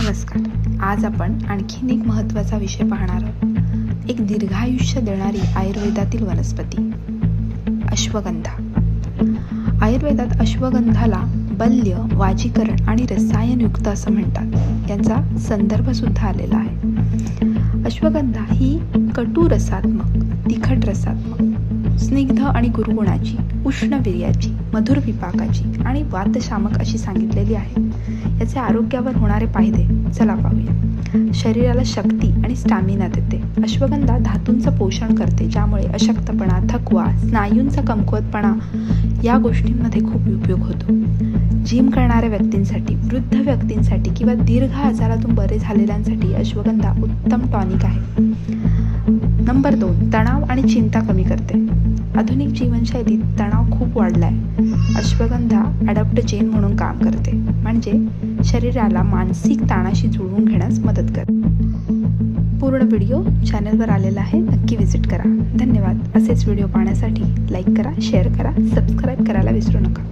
नमस्कार. आज आपण आणखीन एक महत्त्वाचा विषय पाहणार आहोत. एक दीर्घायुष्य देणारी आयुर्वेदातील वनस्पती अश्वगंधा. आयुर्वेदात अश्वगंधाला बल्य, वाजीकरण आणि रसायनयुक्त असं म्हणतात. यांचा संदर्भ सुद्धा आलेला आहे. अश्वगंधा ही कटू रसात्मक, तिखट रसात्मक, स्निग्ध आणि गुरुगुणाची, उष्ण वीर्याची, मधुर विपाकाची आणि वातशामक अशी सांगितलेली आहे. याचे आरोग्यावर होणारे फायदे चला पाहूया. शरीराला शक्ती आणि स्टॅमिना देते. अश्वगंधा धातूंचं पोषण करते, ज्यामुळे अशक्तपणा, थकवा, स्नायूंचा कमकुवतपणा या गोष्टींमध्ये खूप उपयोग होतो. जिम करणाऱ्या व्यक्तींसाठी, वृद्ध व्यक्तींसाठी किंवा दीर्घ आजारातून बरे झालेल्यांसाठी अश्वगंधा उत्तम टॉनिक आहे. नंबर 2, तणाव आणि चिंता कमी करते. आधुनिक जीवनशैलीत तणाव खूप वाढला आहे. अश्वगंधा ॲडॅप्टोजेन म्हणून काम करते, म्हणजे शरीराला मानसिक ताणाशी जुळवून घेण्यास मदत करते. पूर्ण व्हिडिओ चॅनलवर आलेला आहे, नक्की व्हिजिट करा. धन्यवाद. असेच व्हिडिओ पाहण्यासाठी लाईक करा, शेअर करा, सबस्क्राईब करायला विसरू नका.